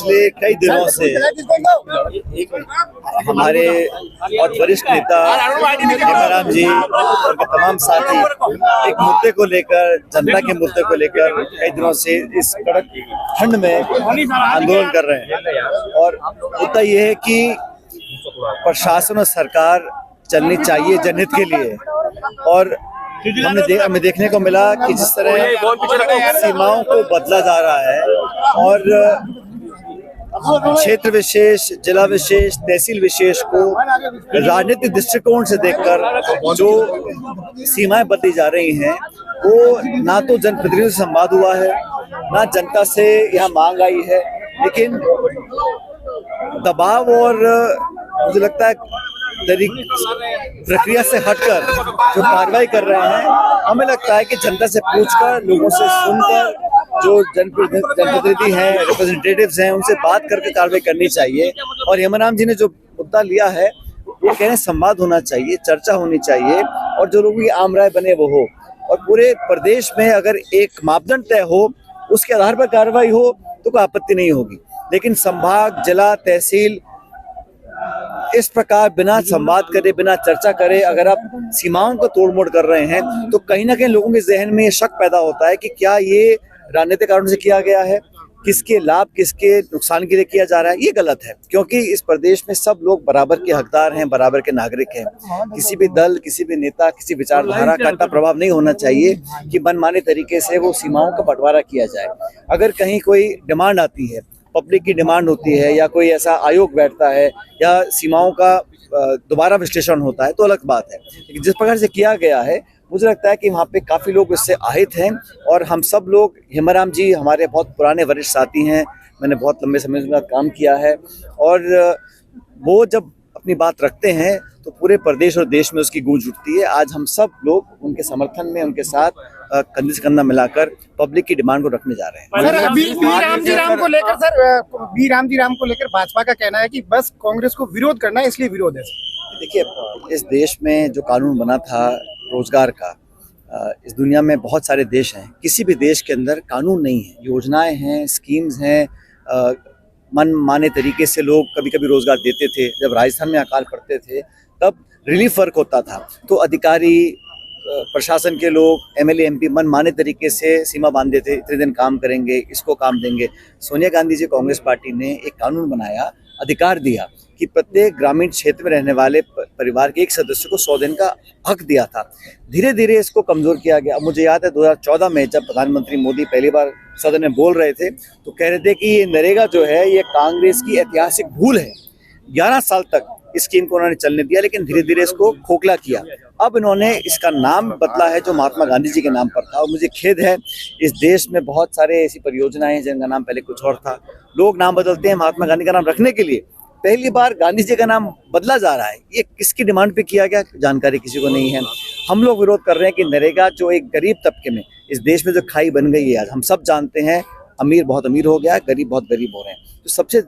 पिछले कई दिनों से हमारे बहुत वरिष्ठ नेता हेमाराम जी और उनके तमाम साथी एक मुद्दे को लेकर, जनता के मुद्दे को लेकर कई दिनों से इस कड़क ठंड में आंदोलन कर रहे हैं। और मुद्दा ये है कि प्रशासन और सरकार चलनी चाहिए जनहित के लिए। और हमें देखने को मिला कि जिस तरह सीमाओं को बदला जा रहा है और क्षेत्र विशेष, जिला विशेष, तहसील विशेष को राजनीतिक दृष्टिकोण से देखकर जो सीमाएं बदली जा रही हैं, वो ना तो जनप्रतिनिधियों से संवाद हुआ है, ना जनता से यहाँ मांग आई है, लेकिन दबाव और मुझे लगता है प्रक्रिया से हटकर जो कार्रवाई कर रहे हैं, हमें लगता है कि जनता से पूछकर, लोगों से सुनकर, जो जनप्रतिनिधि हैं, रिप्रेजेंटेटिव्स हैं, उनसे बात करके कार्रवाई करनी चाहिए। और हेमाराम जी ने जो मुद्दा लिया है, वो कह रहे हैं संवाद होना चाहिए, चर्चा होनी चाहिए और जो लोगों की आम राय बने वो हो। और पूरे प्रदेश में अगर एक मापदंड तय हो, उसके आधार पर कार्रवाई हो तो कोई आपत्ति नहीं होगी। लेकिन संभाग, जिला, तहसील इस प्रकार बिना संवाद करे, बिना चर्चा करे अगर आप सीमाओं को तोड़ मोड़ कर रहे हैं, तो कहीं ना कहीं लोगों के जहन में ये शक पैदा होता है कि क्या ये राजनीतिक कारणों से किया गया है, किसके लाभ, किसके नुकसान के लिए किया जा रहा है। ये गलत है, क्योंकि इस प्रदेश में सब लोग बराबर के हकदार हैं, बराबर के नागरिक हैं। किसी भी दल, किसी भी नेता, किसी विचारधारा का इतना प्रभाव नहीं होना चाहिए कि मनमाने तरीके से वो सीमाओं का बंटवारा किया जाए। अगर कहीं कोई डिमांड आती है, पब्लिक की डिमांड होती है, या कोई ऐसा आयोग बैठता है, या सीमाओं का दोबारा विश्लेषण होता है, तो अलग बात है। लेकिन जिस प्रकार से किया गया है, मुझे लगता है कि वहाँ पे काफ़ी लोग इससे আহিत हैं। और हम सब लोग, हेमाराम जी हमारे बहुत पुराने वरिष्ठ साथी हैं, मैंने बहुत लंबे समय से काम किया है, और वो जब अपनी बात रखते हैं तो पूरे प्रदेश और देश में उसकी गूंज उठती है। आज हम सब लोग उनके समर्थन में, उनके साथ कंधे से कंधा मिलाकर पब्लिक की डिमांड को रखने जा रहे हैं। सर, बी राम जी राम को लेकर भाजपा का कहना है कि बस कांग्रेस को विरोध करना है, इसलिए विरोध है। देखिए, इस देश में जो कानून बना था रोजगार का, इस दुनिया में बहुत सारे देश हैं, किसी भी देश के अंदर कानून नहीं है, योजनाएं हैं, स्कीम्स हैं, मन माने तरीके से लोग कभी कभी रोजगार देते थे। जब राजस्थान में अकाल पड़ते थे तब रिलीफ वर्क होता था, तो अधिकारी, प्रशासन के लोग, एमएलए, एमपी मन माने तरीके से सीमा बांधते थे, इतने दिन काम करेंगे, इसको काम देंगे। सोनिया गांधी जी, कांग्रेस पार्टी ने एक कानून बनाया, अधिकार दिया कि प्रत्येक ग्रामीण क्षेत्र में रहने वाले परिवार के एक सदस्य को 100 दिन का हक दिया था। धीरे धीरे इसको कमजोर किया गया। मुझे याद है 2014 में जब प्रधानमंत्री मोदी पहली बार सदन में बोल रहे थे, तो कह रहे थे कि ये नरेगा जो है, ये कांग्रेस की ऐतिहासिक भूल है। 11 साल तक इस स्कीम को उन्होंने चलने दिया, लेकिन धीरे धीरे इसको खोखला किया। अब इन्होंने इसका नाम बदला है, जो महात्मा गांधी जी के नाम पर था। और मुझे खेद है, इस देश में बहुत सारे ऐसी परियोजनाएं हैं जिनका नाम पहले कुछ और था। लोग नाम बदलते हैं महात्मा गांधी का नाम रखने के लिए, पहली बार गांधी जी का नाम बदला जा रहा है। ये किसकी डिमांड पे किया गया, जानकारी किसी को नहीं है। हम लोग विरोध कर रहे हैं कि नरेगा जो एक गरीब तबके में, इस देश में जो खाई बन गई है, आज हम सब जानते हैं, अमीर बहुत अमीर हो गया, गरीब बहुत गरीब हो रहे हैं। तो सबसे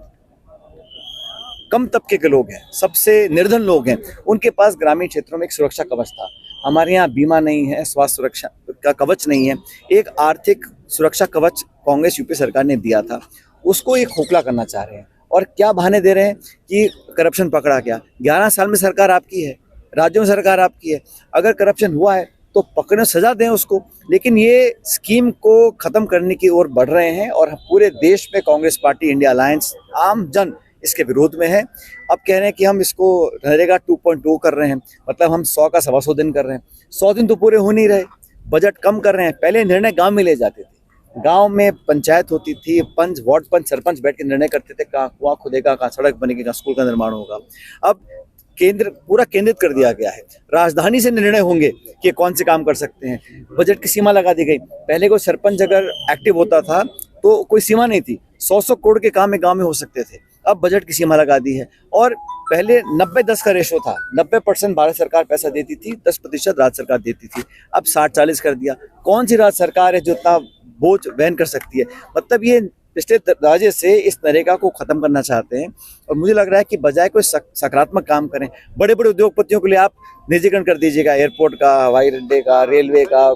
कम तबके के लोग हैं, सबसे निर्धन लोग हैं, उनके पास ग्रामीण क्षेत्रों में एक सुरक्षा कवच था। हमारे यहाँ बीमा नहीं है, स्वास्थ्य सुरक्षा का कवच नहीं है। एक आर्थिक सुरक्षा कवच कांग्रेस यूपी सरकार ने दिया था, उसको ये खोखला करना चाह रहे हैं। और क्या बहाने दे रहे हैं कि करप्शन पकड़ा गया। 11 साल में सरकार आपकी है, राज्यों में सरकार आपकी है, अगर करप्शन हुआ है तो पकड़ने, सजा दें उसको। लेकिन ये स्कीम को खत्म करने की ओर बढ़ रहे हैं, और पूरे देश में कांग्रेस पार्टी, इंडिया अलायंस, आम जन इसके विरोध में है। अब कह रहे हैं कि हम इसको नरेगा 2.2 कर रहे हैं, मतलब हम 100 का 125 दिन कर रहे हैं। 100 दिन तो पूरे हो नहीं रहे, बजट कम कर रहे हैं। पहले निर्णय गांव में ले जाते थे, गांव में पंचायत होती थी, पंच, वार्ड पंच, सरपंच बैठ के निर्णय करते थे, कहाँ कुआं खुदेगा, कहाँ सड़क बनेगी, कहाँ स्कूल का निर्माण होगा। अब केंद्र पूरा केंद्रित कर दिया गया है, राजधानी से निर्णय होंगे कि कौन से काम कर सकते हैं। बजट की सीमा लगा दी गई। पहले कोई सरपंच अगर एक्टिव होता था तो कोई सीमा नहीं थी, 100 करोड़ के काम में गांव में हो सकते थे। अब बजट की सीमा लगा दी है। और पहले 90-10 का रेशो था, 90% भारत सरकार पैसा देती थी, 10% राज्य सरकार देती थी। अब 60-40 कर दिया। कौन सी राज्य सरकार है जो इतना बोझ वहन कर सकती है? मतलब ये पिछले दरवाजे से इस नरेगा को खत्म करना चाहते हैं। और मुझे लग रहा है कि बजाय कोई सकारात्मक काम करें, बड़े बड़े उद्योगपतियों के लिए आप निजीकरण कर दीजिएगा, एयरपोर्ट का, हवाई अड्डे का, रेलवे का,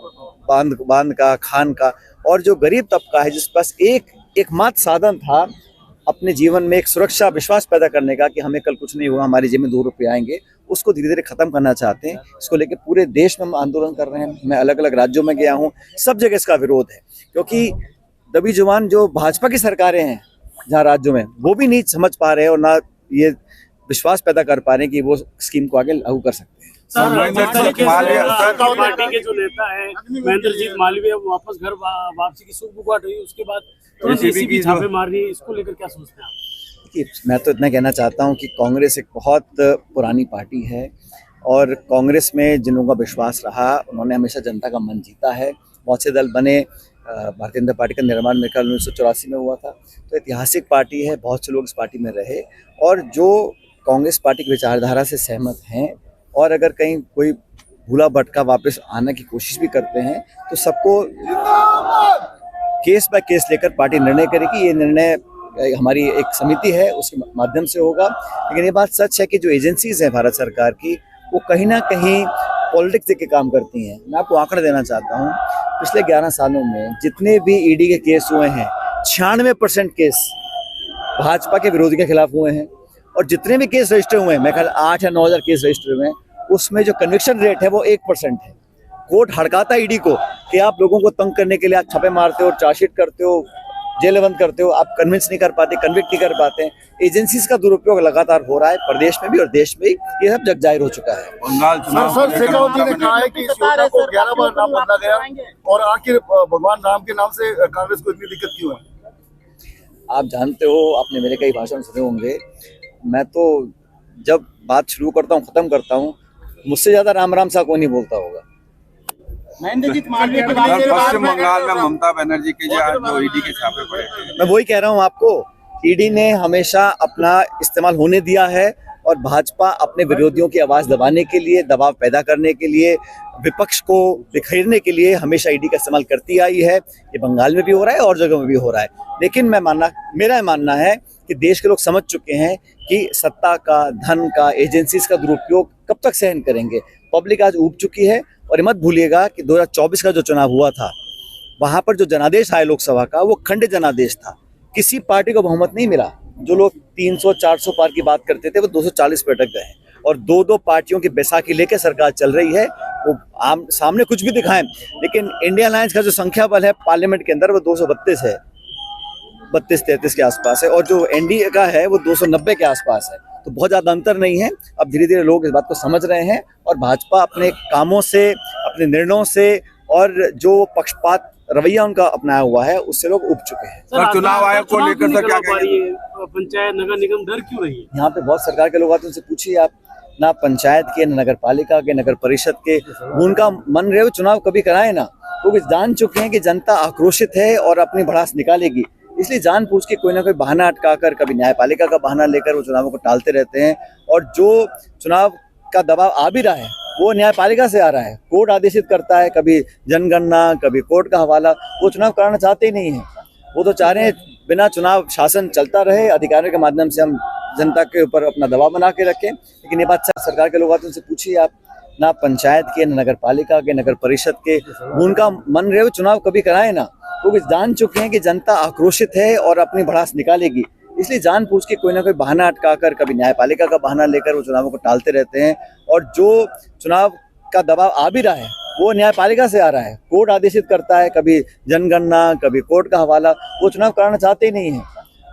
बांध का, खान का। और जो गरीब तबका है, जिस पास एकमात्र साधन था अपने जीवन में एक सुरक्षा विश्वास पैदा करने का कि हमें कल कुछ नहीं हुआ, हमारी जेब में 2 रुपये आएंगे, उसको धीरे धीरे खत्म करना चाहते हैं। इसको लेकर पूरे देश में हम आंदोलन कर रहे हैं। मैं अलग अलग राज्यों में गया हूँ, सब जगह इसका विरोध है, क्योंकि दबी जुबान जो भाजपा की सरकारें हैं जहाँ राज्यों में, वो भी नहीं समझ पा रहे हैं और ना ये विश्वास पैदा कर पा रहे हैं कि वो स्कीम को आगे लागू कर सकते हैं। पार्टी के जो नेता है महेंद्रजीत मालवीय वापस घर वापसी की सुगबुगाहट हुई, उसके बाद तुरंत एसीबी छापेमारी, इसको लेकर क्या सोचते हैं आप? देखिए, मैं तो इतना कहना चाहता हूँ कि कांग्रेस एक बहुत पुरानी पार्टी है और कांग्रेस में जिन लोगों का विश्वास रहा, उन्होंने हमेशा जनता का मन जीता है। बहुत से दल बने, भारतीय जनता पार्टी का निर्माण मेरे ख्याल 1984 में हुआ था, तो ऐतिहासिक पार्टी है। बहुत से लोग इस पार्टी में रहे और जो कांग्रेस पार्टी की विचारधारा से सहमत हैं और अगर कहीं कोई भूला भटका वापस आने की कोशिश भी करते हैं तो सबको केस बाय केस लेकर पार्टी निर्णय करेगी। ये निर्णय हमारी एक समिति है, उसके माध्यम से होगा। लेकिन ये बात सच है कि जो एजेंसीज हैं भारत सरकार की, वो कहीं ना कहीं पॉलिटिक्स देके काम करती हैं। मैं आपको आंकड़ा देना चाहता हूँ, पिछले 11 सालों में जितने भी ईडी के केस हुए हैं, 96% केस भाजपा के विरोधी के खिलाफ हुए हैं और जितने भी केस रजिस्टर हुए हैं, मैं ख्याल 8 या 9 हज़ार केस रजिस्टर हुए हैं, उसमें जो कन्विक्शन रेट है वो 1% है। कोर्ट हड़काता है ईडी को कि आप लोगों को तंग करने के लिए आप छापे मारते हो, चार्जशीट करते हो, जेल बंद करते हो, आप कन्विंस नहीं कर पाते, कन्विक्ट नहीं कर पाते। एजेंसीज का दुरुपयोग लगातार हो रहा है, प्रदेश में भी और देश में भी, ये सब जग जाहिर हो चुका है। बंगाल चुनाव सर शेखावत ने कहा है कि इस योजना को 11 बार नाम बदला गया और आखिर भगवान राम के नाम से कांग्रेस को इतनी दिक्कत क्यों है? आप जानते हो, आपने मेरे कई भाषण सुने होंगे, मैं तो जब बात शुरू करता हूँ खत्म करता हूँ, मुझसे ज्यादा राम राम सा कोई नहीं बोलता होगा। महेंद्रजीत मालवीय के बाद पश्चिम बंगाल में ममता बनर्जी के जो ईडी के छापे पड़े, मैं वही कह रहा हूँ आपको, ईडी ने हमेशा अपना इस्तेमाल होने दिया है और भाजपा अपने विरोधियों की आवाज दबाने के लिए, दबाव पैदा करने के लिए, विपक्ष को बिखेरने के लिए हमेशा ईडी का इस्तेमाल करती आई है। ये बंगाल में भी हो रहा है और जगहों में भी हो रहा है। लेकिन मेरा मानना है कि देश के लोग समझ चुके हैं कि सत्ता का, धन का, एजेंसीज का दुरुपयोग कब तक सहन करेंगे। पब्लिक आज उठ चुकी है और ये मत भूलिएगा कि 2024 का जो चुनाव हुआ था, वहां पर जो जनादेश आया लोकसभा का, वो खंडित जनादेश था। किसी पार्टी को बहुमत नहीं मिला। जो लोग 300-400 पार की बात करते थे, वो 240 पे अटक गए और 2-2 पार्टियों की बैसाखी लेकर सरकार चल रही है। वो सामने कुछ भी दिखाएं, लेकिन इंडिया अलायंस का जो संख्या बल है पार्लियामेंट के अंदर, वो 232 है, 32-33 के आसपास है और जो एनडीए का है वो 290 के आसपास है। तो बहुत ज़्यादा अंतर नहीं है। अब धीरे धीरे लोग इस बात को समझ रहे हैं और भाजपा अपने कामों से, अपने निर्णयों से और जो पक्षपात रवैया उनका अपनाया हुआ है, उससे लोग उब चुके हैं। सर चुनाव आयोग को लेकर तो क्या कहेंगे? पंचायत नगर निगम डर क्यों रही है? यहाँ पे बहुत सरकार के लोग आते हैं, उनसे पूछिए आप, ना पंचायत के, ना नगर पालिका के, नगर परिषद के, उनका मन रहे वो चुनाव कभी कराए ना, क्योंकि जान चुके हैं कि जनता आक्रोशित है और अपनी भड़ास निकालेगी। इसलिए जानबूझ के कोई ना कोई बहाना अटकाकर, कभी न्यायपालिका का बहाना लेकर वो चुनावों को टालते रहते हैं। और जो चुनाव का दबाव आ भी रहा है, वो न्यायपालिका से आ रहा है, कोर्ट आदेशित करता है, कभी जनगणना, कभी कोर्ट का हवाला। वो चुनाव कराना चाहते ही नहीं है। वो तो चाह रहे हैं बिना चुनाव शासन चलता रहे, अधिकारियों के माध्यम से हम जनता के ऊपर अपना दबाव बना के रखें। लेकिन ये बात सरकार के लोग आते हैं, उनसे पूछिए आप, ना पंचायत के, ना नगर पालिका के, नगर परिषद के, उनका मन रहे वो चुनाव कभी कराए ना, क्योंकि जान चुके हैं कि जनता आक्रोशित है और अपनी भड़ास निकालेगी। इसलिए जानबूझ के कोई ना कोई बहाना अटकाकर, कभी न्यायपालिका का बहाना लेकर वो चुनावों को टालते रहते हैं। और जो चुनाव का दबाव आ भी रहा है, वो न्यायपालिका से आ रहा है, कोर्ट आदेशित करता है, कभी जनगणना, कभी कोर्ट का हवाला। वो चुनाव कराना चाहते ही नहीं है।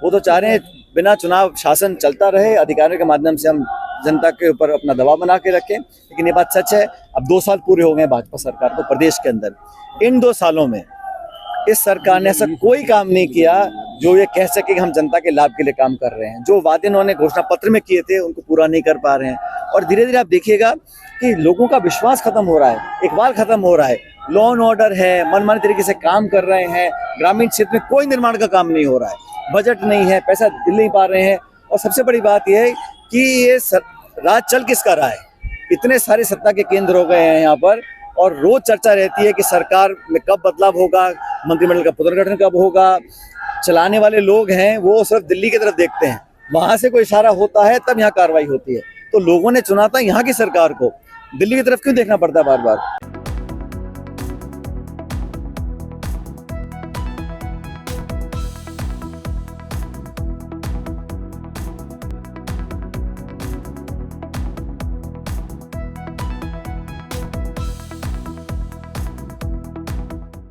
वो तो चाह रहे हैं बिना चुनाव शासन चलता रहे, अधिकारियों के माध्यम से हम जनता के ऊपर अपना दबाव बना के रखें। लेकिन ये बात सच है, अब 2 साल पूरे हो गए भाजपा सरकार को प्रदेश के अंदर। इन 2 सालों में इस सरकार ने ऐसा कोई काम नहीं किया जो ये कह सके कि हम जनता के लाभ के लिए काम कर रहे हैं। जो वादे उन्होंने घोषणा पत्र में किए थे, उनको पूरा नहीं कर पा रहे हैं। और धीरे धीरे आप देखिएगा कि लोगों का विश्वास खत्म हो रहा है, इकबाल खत्म हो रहा है। लॉ एंड ऑर्डर है, मनमानी तरीके से काम कर रहे हैं। ग्रामीण क्षेत्र में कोई निर्माण का काम नहीं हो रहा है, बजट नहीं है, पैसा दिल नहीं पा रहे हैं। और सबसे बड़ी बात यह है कि ये राज चल किसका रहा है। इतने सारे सत्ता के केंद्र हो गए हैं यहाँ पर, और रोज चर्चा रहती है कि सरकार में कब बदलाव होगा, मंत्रिमंडल का पुनर्गठन कब होगा। चलाने वाले लोग हैं वो सिर्फ दिल्ली की तरफ देखते हैं, वहां से कोई इशारा होता है तब यहाँ कार्रवाई होती है। तो लोगों ने चुना था यहाँ की सरकार को, दिल्ली की तरफ क्यों देखना पड़ता है बार बार।